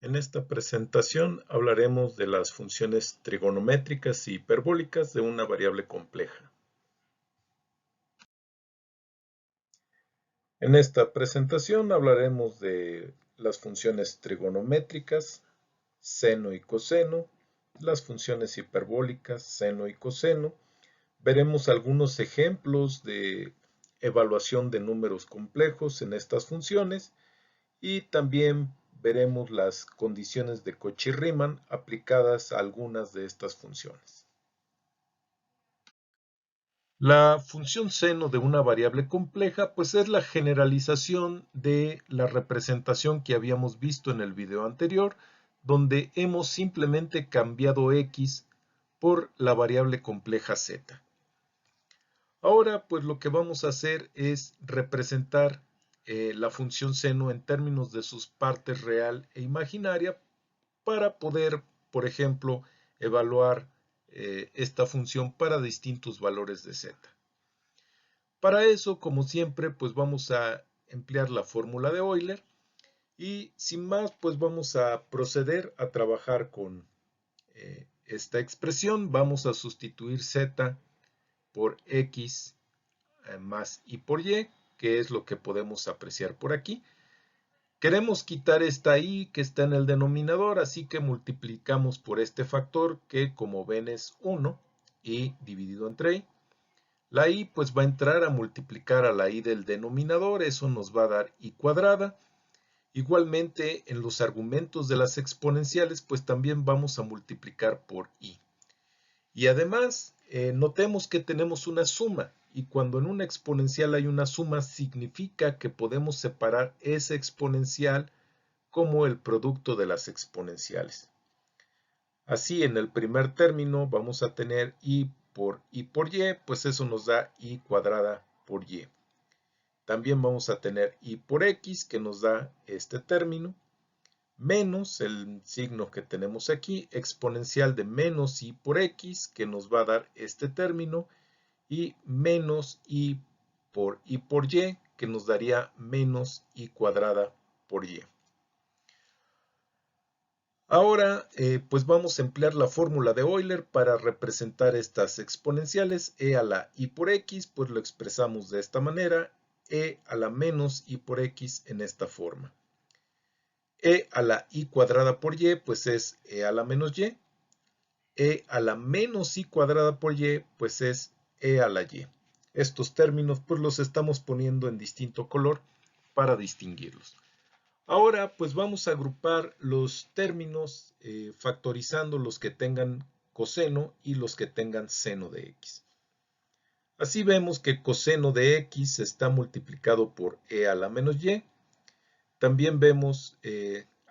En esta presentación hablaremos de las funciones trigonométricas y hiperbólicas de una variable compleja. En esta presentación hablaremos de las funciones trigonométricas, seno y coseno, las funciones hiperbólicas, seno y coseno. Veremos algunos ejemplos de evaluación de números complejos en estas funciones y también veremos las condiciones de Cauchy-Riemann aplicadas a algunas de estas funciones. La función seno de una variable compleja pues es la generalización de la representación que habíamos visto en el video anterior, donde hemos simplemente cambiado x por la variable compleja z. Ahora pues lo que vamos a hacer es representar la función seno en términos de sus partes real e imaginaria para poder, por ejemplo, evaluar esta función para distintos valores de z. Para eso, como siempre, pues vamos a emplear la fórmula de Euler y sin más, pues vamos a proceder a trabajar con esta expresión. Vamos a sustituir z por x más y por y, que es lo que podemos apreciar por aquí. Queremos quitar esta i que está en el denominador, así que multiplicamos por este factor que, como ven, es 1, y dividido entre i. La i pues va a entrar a multiplicar a la i del denominador, eso nos va a dar i cuadrada. Igualmente en los argumentos de las exponenciales pues también vamos a multiplicar por i. Y además notemos que tenemos una suma y cuando en una exponencial hay una suma significa que podemos separar esa exponencial como el producto de las exponenciales. Así en el primer término vamos a tener i por y, pues eso nos da i cuadrada por y. También vamos a tener i por x, que nos da este término, menos el signo que tenemos aquí, exponencial de menos i por x, que nos va a dar este término, y menos i por y, que nos daría menos i cuadrada por y. Ahora, pues vamos a emplear la fórmula de Euler para representar estas exponenciales. E a la i por x, pues lo expresamos de esta manera. E a la menos i por x en esta forma. E a la i cuadrada por y, pues es e a la menos y. E a la menos i cuadrada por y, pues es e a la y. Estos términos, pues los estamos poniendo en distinto color para distinguirlos. Ahora pues vamos a agrupar los términos factorizando los que tengan coseno y los que tengan seno de x. Así vemos que coseno de x está multiplicado por e a la menos y. También vemos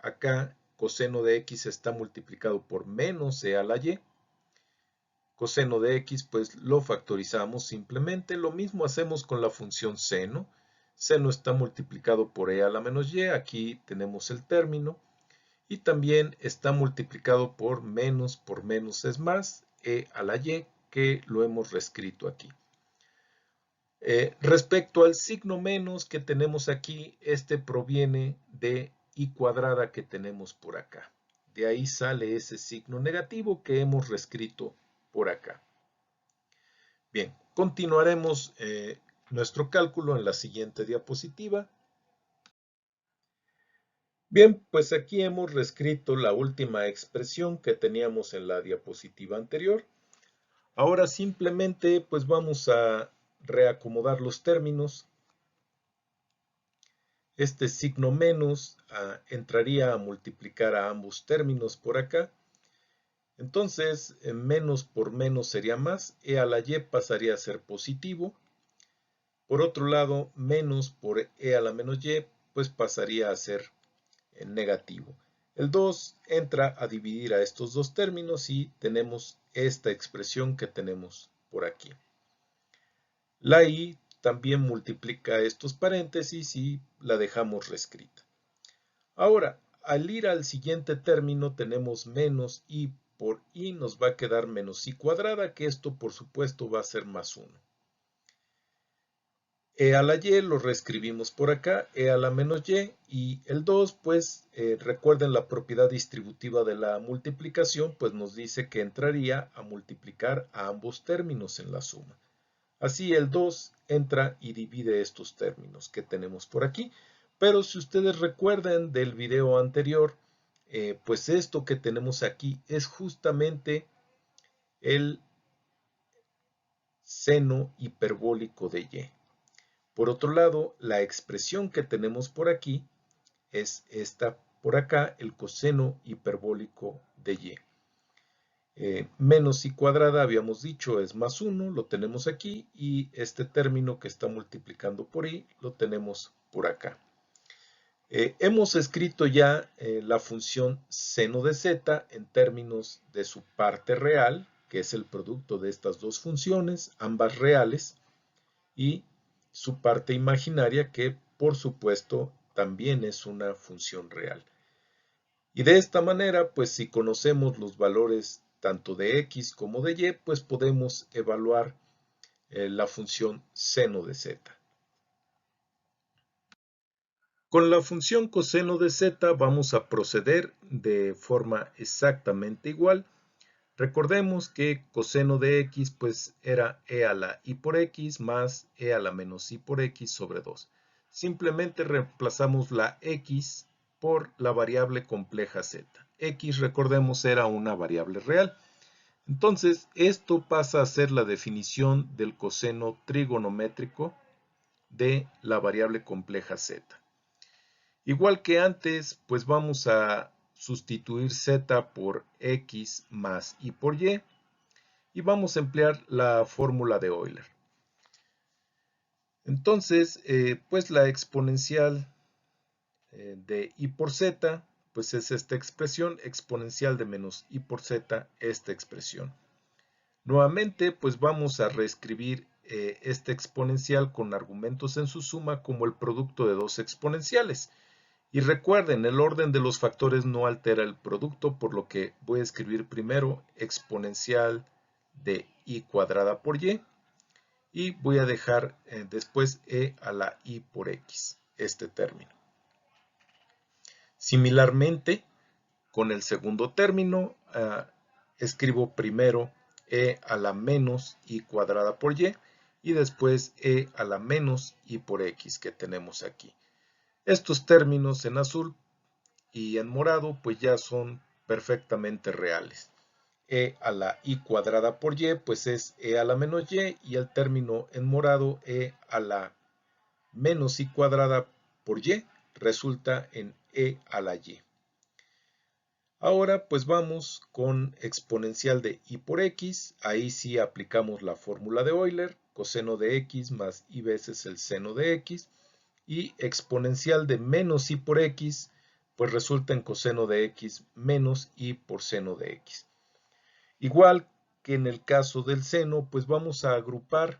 acá coseno de x está multiplicado por menos e a la y. Coseno de x pues lo factorizamos simplemente. Lo mismo hacemos con la función seno. Seno está multiplicado por e a la menos y, aquí tenemos el término, y también está multiplicado por menos es más, e a la y, que lo hemos reescrito aquí. Respecto al signo menos que tenemos aquí, este proviene de i cuadrada que tenemos por acá. De ahí sale ese signo negativo que hemos reescrito por acá. Bien, continuaremos nuestro cálculo en la siguiente diapositiva. Bien, pues aquí hemos reescrito la última expresión que teníamos en la diapositiva anterior. Ahora simplemente pues vamos a reacomodar los términos. Este signo menos entraría a multiplicar a ambos términos por acá. Entonces, menos por menos sería más, e a la y pasaría a ser positivo. Por otro lado, menos por e a la menos y, pues pasaría a ser negativo. El 2 entra a dividir a estos dos términos y tenemos esta expresión que tenemos por aquí. La i también multiplica estos paréntesis y la dejamos reescrita. Ahora, al ir al siguiente término tenemos menos i por i, nos va a quedar menos i cuadrada, que esto por supuesto va a ser más 1. e a la y lo reescribimos por acá, e a la menos y el 2, pues recuerden la propiedad distributiva de la multiplicación, pues nos dice que entraría a multiplicar a ambos términos en la suma. Así el 2 entra y divide estos términos que tenemos por aquí. Pero si ustedes recuerdan del video anterior, pues esto que tenemos aquí es justamente el seno hiperbólico de y. Por otro lado, la expresión que tenemos por aquí es esta por acá, el coseno hiperbólico de y. Menos y cuadrada, habíamos dicho, es más 1, lo tenemos aquí, y este término que está multiplicando por y lo tenemos por acá. Hemos escrito ya la función seno de z en términos de su parte real, que es el producto de estas dos funciones, ambas reales, y su parte imaginaria, que por supuesto también es una función real. Y de esta manera, pues si conocemos los valores tanto de x como de y, pues podemos evaluar la función seno de z. Con la función coseno de z vamos a proceder de forma exactamente igual. Recordemos que coseno de x pues era e a la y por x más e a la menos y por x sobre 2. Simplemente reemplazamos la x por la variable compleja z. X, recordemos, era una variable real. Entonces, esto pasa a ser la definición del coseno trigonométrico de la variable compleja z. Igual que antes, pues vamos a sustituir z por x más y por y vamos a emplear la fórmula de Euler. Entonces, pues la exponencial de y por z, pues es esta expresión, exponencial de menos y por z, esta expresión. Nuevamente, pues vamos a reescribir esta exponencial con argumentos en su suma como el producto de dos exponenciales. Y recuerden, el orden de los factores no altera el producto, por lo que voy a escribir primero exponencial de y cuadrada por y voy a dejar después e a la y por x, este término. Similarmente, con el segundo término, escribo primero e a la menos y cuadrada por y después e a la menos y por x que tenemos aquí. Estos términos en azul y en morado pues ya son perfectamente reales. E a la y cuadrada por y pues es e a la menos y el término en morado e a la menos y cuadrada por y resulta en e a la y. Ahora pues vamos con exponencial de y por x, ahí sí aplicamos la fórmula de Euler, coseno de x más y veces el seno de x, y exponencial de menos y por x, pues resulta en coseno de x menos y por seno de x. Igual que en el caso del seno, pues vamos a agrupar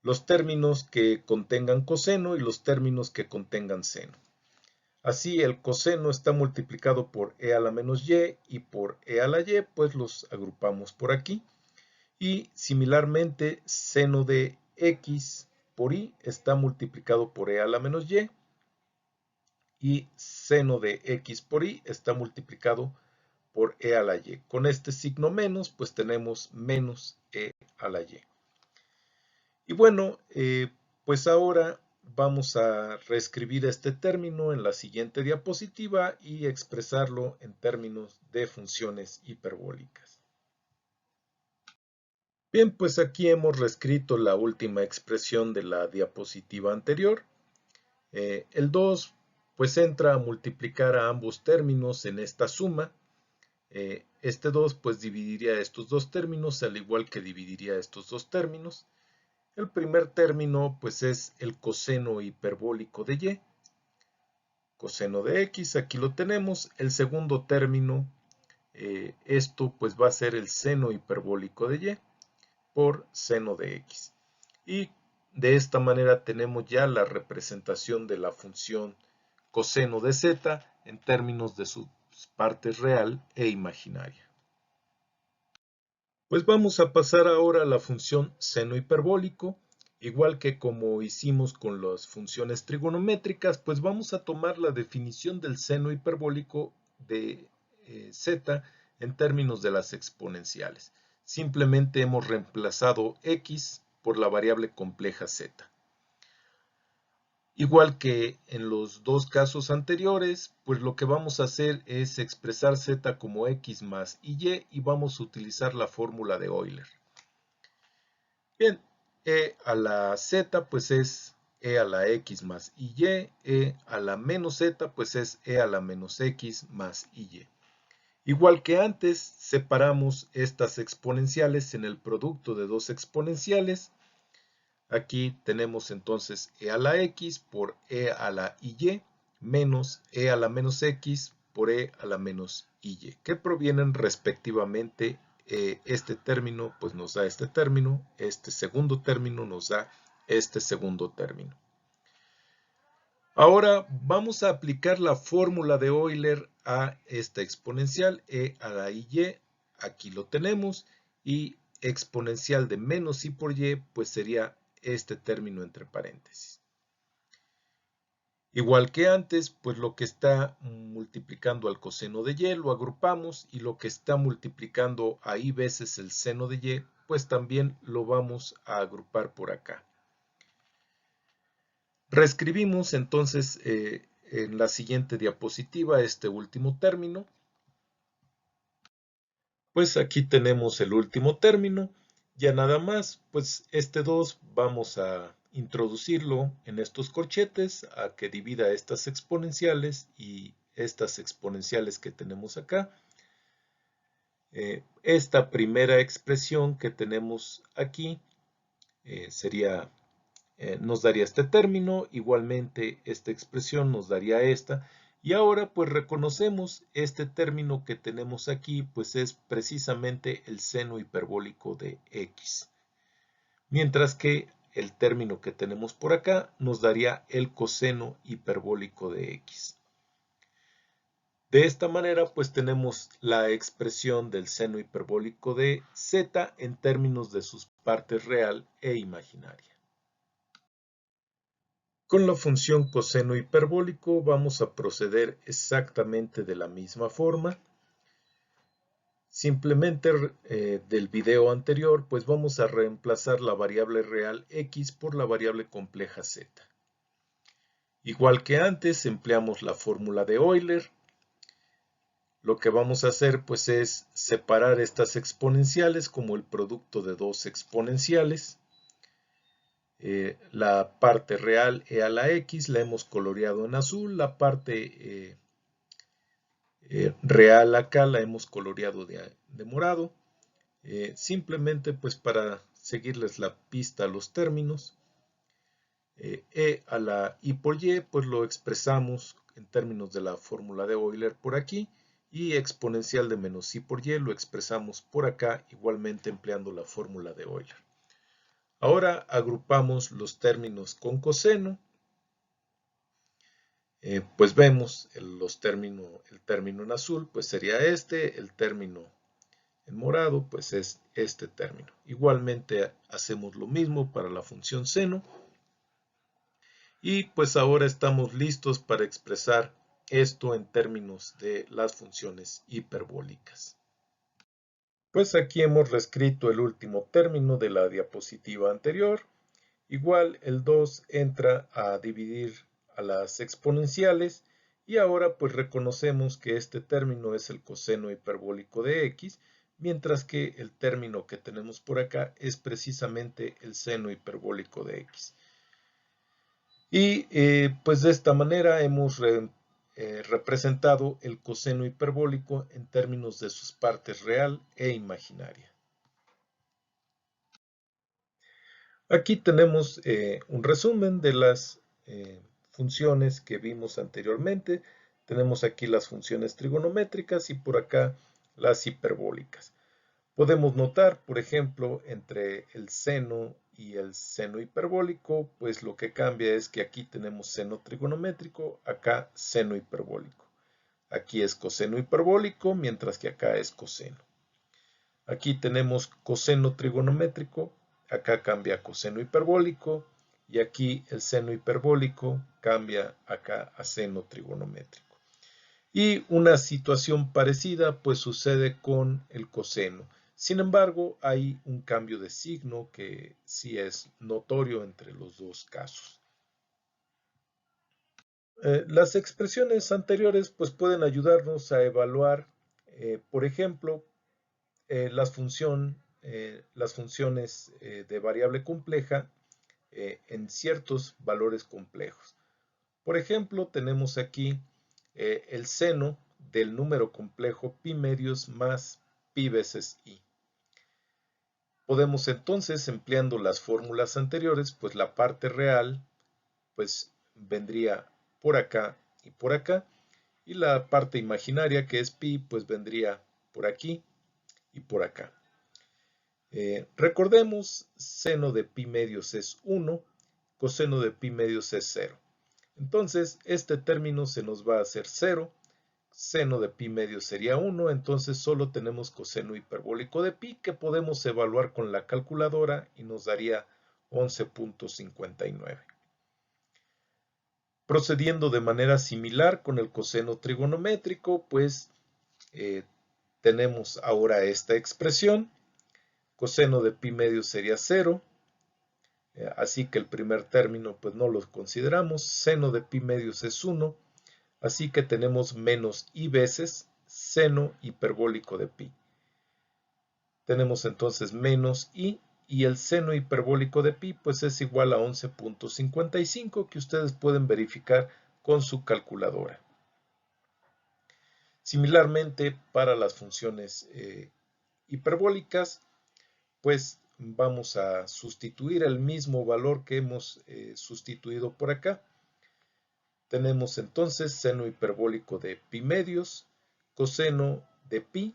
los términos que contengan coseno y los términos que contengan seno. Así el coseno está multiplicado por e a la menos y por e a la y, pues los agrupamos por aquí. Y similarmente, seno de x por y está multiplicado por e a la menos y seno de x por y está multiplicado por e a la y. Con este signo menos, pues tenemos menos e a la y. Y bueno, pues ahora vamos a reescribir este término en la siguiente diapositiva y expresarlo en términos de funciones hiperbólicas. Bien, pues aquí hemos reescrito la última expresión de la diapositiva anterior. El 2 pues entra a multiplicar a ambos términos en esta suma. Este 2 pues dividiría estos dos términos al igual que dividiría estos dos términos. El primer término pues es el coseno hiperbólico de y, coseno de x, aquí lo tenemos. El segundo término, esto pues va a ser el seno hiperbólico de y por seno de x. Y de esta manera tenemos ya la representación de la función coseno de z en términos de sus partes real e imaginaria. Pues vamos a pasar ahora a la función seno hiperbólico. Igual que como hicimos con las funciones trigonométricas, pues vamos a tomar la definición del seno hiperbólico de z en términos de las exponenciales. Simplemente hemos reemplazado x por la variable compleja z. Igual que en los dos casos anteriores, pues lo que vamos a hacer es expresar z como x más y vamos a utilizar la fórmula de Euler. Bien, e a la z pues es e a la x más y, e a la menos z pues es e a la menos x más y. Igual que antes, separamos estas exponenciales en el producto de dos exponenciales. Aquí tenemos entonces e a la x por e a la y menos e a la menos x por e a la menos y, que provienen respectivamente. Este término pues nos da este término, este segundo término nos da este segundo término. Ahora vamos a aplicar la fórmula de Euler a esta exponencial e a la y, aquí lo tenemos, y exponencial de menos y por y pues sería este término entre paréntesis. Igual que antes, pues lo que está multiplicando al coseno de y lo agrupamos y lo que está multiplicando a y veces el seno de y, pues también lo vamos a agrupar por acá. Reescribimos entonces en la siguiente diapositiva este último término. Pues aquí tenemos el último término. Ya nada más, pues este 2 vamos a introducirlo en estos corchetes a que divida estas exponenciales y estas exponenciales que tenemos acá. Esta primera expresión que tenemos aquí nos daría este término, igualmente esta expresión nos daría esta, y ahora pues reconocemos este término que tenemos aquí, pues es precisamente el seno hiperbólico de x, mientras que el término que tenemos por acá nos daría el coseno hiperbólico de x. De esta manera pues tenemos la expresión del seno hiperbólico de z en términos de sus partes real e imaginaria. Con la función coseno hiperbólico vamos a proceder exactamente de la misma forma. Simplemente del video anterior, pues vamos a reemplazar la variable real x por la variable compleja z. Igual que antes, empleamos la fórmula de Euler. Lo que vamos a hacer pues es separar estas exponenciales como el producto de dos exponenciales. La parte real e a la x la hemos coloreado en azul, la parte real acá la hemos coloreado de morado, simplemente pues para seguirles la pista a los términos. E a la y por y pues lo expresamos en términos de la fórmula de Euler por aquí, y exponencial de menos y por y lo expresamos por acá igualmente empleando la fórmula de Euler. Ahora agrupamos los términos con coseno. Pues vemos el término en azul pues sería este, el término en morado pues es este término. Igualmente hacemos lo mismo para la función seno y pues ahora estamos listos para expresar esto en términos de las funciones hiperbólicas. Pues aquí hemos reescrito el último término de la diapositiva anterior. Igual el 2 entra a dividir a las exponenciales y ahora pues reconocemos que este término es el coseno hiperbólico de x, mientras que el término que tenemos por acá es precisamente el seno hiperbólico de x. Y pues de esta manera hemos representado el coseno hiperbólico en términos de sus partes real e imaginaria. Aquí tenemos un resumen de las funciones que vimos anteriormente. Tenemos aquí las funciones trigonométricas y por acá las hiperbólicas. Podemos notar, por ejemplo, entre el seno y el seno hiperbólico, pues lo que cambia es que aquí tenemos seno trigonométrico, acá seno hiperbólico. Aquí es coseno hiperbólico, mientras que acá es coseno. Aquí tenemos coseno trigonométrico, acá cambia a coseno hiperbólico y aquí el seno hiperbólico cambia acá a seno trigonométrico. Y una situación parecida pues sucede con el coseno. Sin embargo, hay un cambio de signo que sí es notorio entre los dos casos. Las expresiones anteriores pues pueden ayudarnos a evaluar, por ejemplo, las funciones de variable compleja en ciertos valores complejos. Por ejemplo, tenemos aquí el seno del número complejo pi medios más pi veces i. Podemos entonces, empleando las fórmulas anteriores, pues la parte real pues vendría por acá, y la parte imaginaria, que es pi, pues vendría por aquí y por acá. Recordemos, seno de pi medios es 1, coseno de pi medios es 0. Entonces, este término se nos va a hacer 0, seno de pi medios sería 1, entonces solo tenemos coseno hiperbólico de pi que podemos evaluar con la calculadora y nos daría 11.59. Procediendo de manera similar con el coseno trigonométrico, pues tenemos ahora esta expresión. Coseno de pi medios sería 0, así que el primer término pues no lo consideramos. Seno de pi medios es 1, así que tenemos menos i veces seno hiperbólico de pi. Tenemos entonces menos i, y el seno hiperbólico de pi pues es igual a 11.55, que ustedes pueden verificar con su calculadora. Similarmente, para las funciones hiperbólicas, pues vamos a sustituir el mismo valor que hemos sustituido por acá. Tenemos entonces seno hiperbólico de pi medios, coseno de pi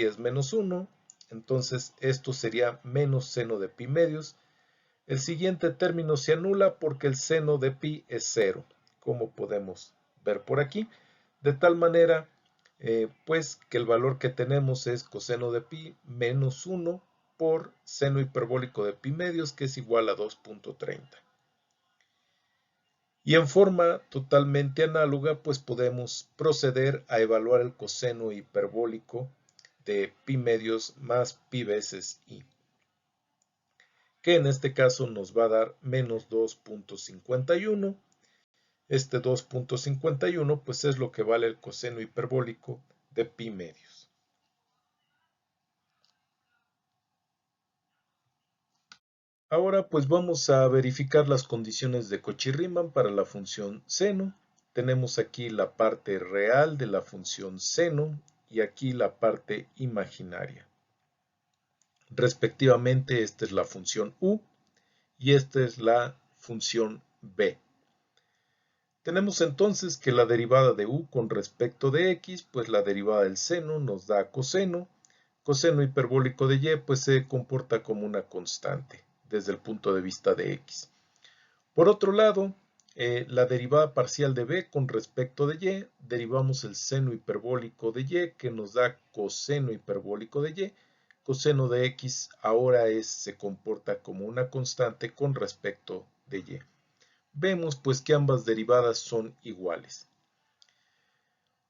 es menos 1, entonces esto sería menos seno de pi medios. El siguiente término se anula porque el seno de pi es 0, como podemos ver por aquí, de tal manera pues que el valor que tenemos es coseno de pi menos 1 por seno hiperbólico de pi medios, que es igual a 2.30. Y en forma totalmente análoga, pues podemos proceder a evaluar el coseno hiperbólico de pi medios más pi veces i, que en este caso nos va a dar menos 2.51. Este 2.51 pues es lo que vale el coseno hiperbólico de pi medios. Ahora pues vamos a verificar las condiciones de Cauchy-Riemann para la función seno. Tenemos aquí la parte real de la función seno y aquí la parte imaginaria. Respectivamente, esta es la función u y esta es la función b. Tenemos entonces que la derivada de u con respecto de x, pues la derivada del seno nos da coseno. Coseno hiperbólico de y pues se comporta como una constante desde el punto de vista de x. Por otro lado, la derivada parcial de b con respecto de y, derivamos el seno hiperbólico de y, que nos da coseno hiperbólico de y. Coseno de x ahora se comporta como una constante con respecto de y. Vemos pues que ambas derivadas son iguales.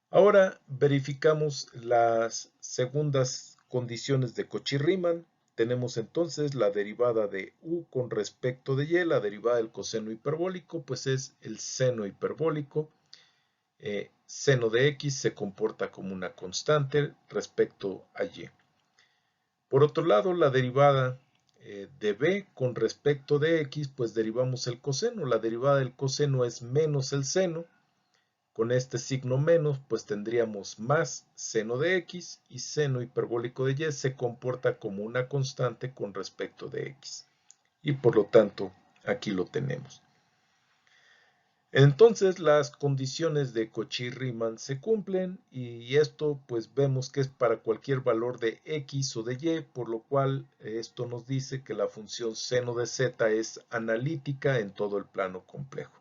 Ahora verificamos las segundas condiciones de Cauchy-Riemann. Tenemos entonces la derivada de u con respecto de y, la derivada del coseno hiperbólico, pues es el seno hiperbólico. Seno de x se comporta como una constante respecto a y. Por otro lado, la derivada de b con respecto de x, pues derivamos el coseno. La derivada del coseno es menos el seno. Con este signo menos, pues tendríamos más seno de x, y seno hiperbólico de y se comporta como una constante con respecto de x. Y por lo tanto, aquí lo tenemos. Entonces las condiciones de Cauchy-Riemann se cumplen, y esto pues vemos que es para cualquier valor de x o de y, por lo cual esto nos dice que la función seno de z es analítica en todo el plano complejo.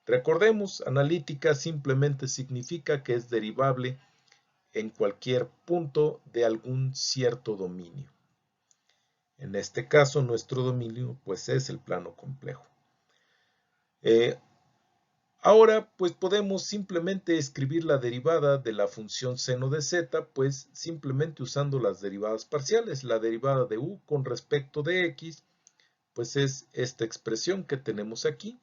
Recordemos, analítica simplemente significa que es derivable en cualquier punto de algún cierto dominio. En este caso, nuestro dominio pues es el plano complejo. Ahora pues podemos simplemente escribir la derivada de la función seno de z, pues simplemente usando las derivadas parciales. La derivada de u con respecto de x pues es esta expresión que tenemos aquí,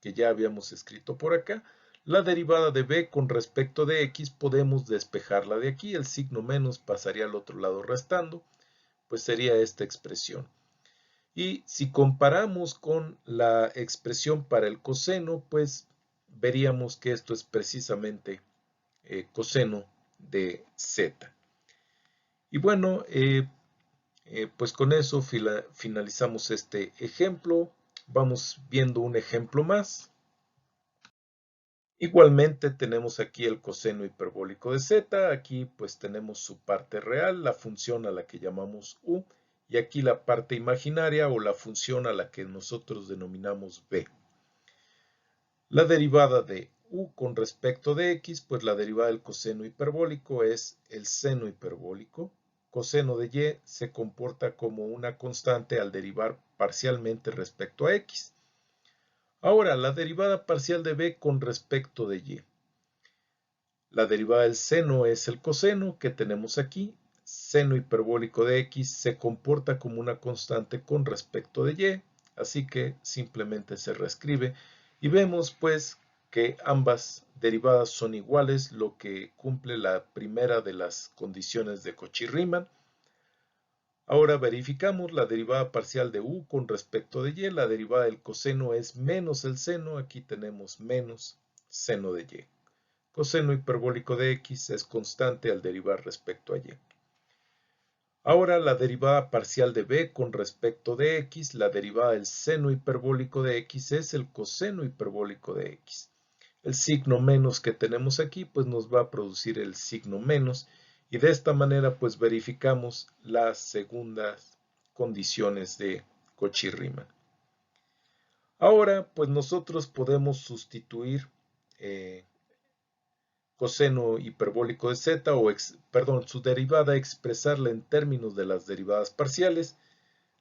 que ya habíamos escrito por acá. La derivada de b con respecto de x podemos despejarla de aquí, el signo menos pasaría al otro lado restando, pues sería esta expresión. Y si comparamos con la expresión para el coseno, pues veríamos que esto es precisamente coseno de z. Y bueno, pues con eso finalizamos este ejemplo. Vamos viendo un ejemplo más. Igualmente tenemos aquí el coseno hiperbólico de z. Aquí pues tenemos su parte real, la función a la que llamamos u. Y aquí la parte imaginaria o la función a la que nosotros denominamos b. La derivada de u con respecto de x, pues la derivada del coseno hiperbólico es el seno hiperbólico. Coseno de y se comporta como una constante al derivar parcialmente respecto a x. Ahora, la derivada parcial de b con respecto de y. La derivada del seno es el coseno que tenemos aquí. Seno hiperbólico de x se comporta como una constante con respecto de y, así que simplemente se reescribe. Y vemos pues que ambas derivadas son iguales, lo que cumple la primera de las condiciones de Cauchy-Riemann. Ahora verificamos la derivada parcial de u con respecto de y. La derivada del coseno es menos el seno. Aquí tenemos menos seno de y. Coseno hiperbólico de x es constante al derivar respecto a y. Ahora la derivada parcial de b con respecto de x, la derivada del seno hiperbólico de x es el coseno hiperbólico de x. El signo menos que tenemos aquí pues nos va a producir el signo menos y de esta manera pues verificamos las segundas condiciones de Cauchy-Riemann. Ahora pues nosotros podemos sustituir coseno hiperbólico de z o su derivada, expresarla en términos de las derivadas parciales.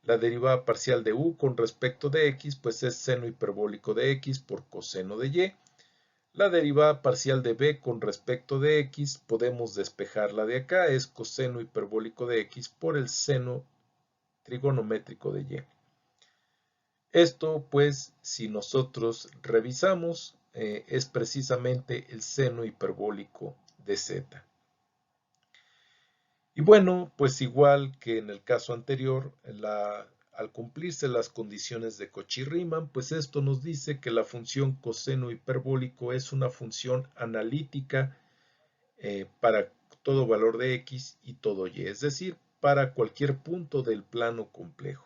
La derivada parcial de u con respecto de x pues es seno hiperbólico de x por coseno de y. La derivada parcial de b con respecto de x podemos despejarla de acá, es coseno hiperbólico de x por el seno trigonométrico de y. Esto pues si nosotros revisamos es precisamente el seno hiperbólico de z. Y bueno, pues igual que en el caso anterior, al cumplirse las condiciones de Cauchy-Riemann, pues esto nos dice que la función coseno hiperbólico es una función analítica para todo valor de x y todo y, es decir, para cualquier punto del plano complejo.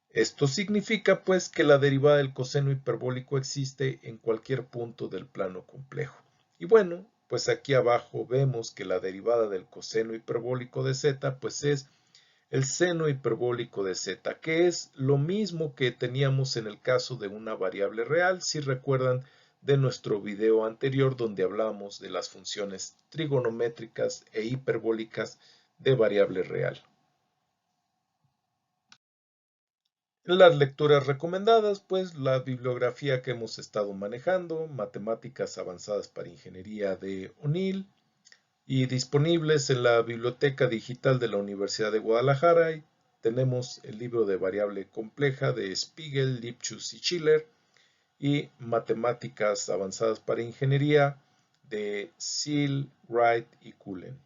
Esto significa pues que la derivada del coseno hiperbólico existe en cualquier punto del plano complejo. Y bueno, pues aquí abajo vemos que la derivada del coseno hiperbólico de z pues es el seno hiperbólico de z, que es lo mismo que teníamos en el caso de una variable real, si recuerdan de nuestro video anterior donde hablamos de las funciones trigonométricas e hiperbólicas de variable real. Las lecturas recomendadas, pues la bibliografía que hemos estado manejando, Matemáticas Avanzadas para Ingeniería de O'Neill, y disponibles en la Biblioteca Digital de la Universidad de Guadalajara. Y tenemos el libro de variable compleja de Spiegel, Lipschutz y Schiller, y Matemáticas Avanzadas para Ingeniería de Seal, Wright y Cullen.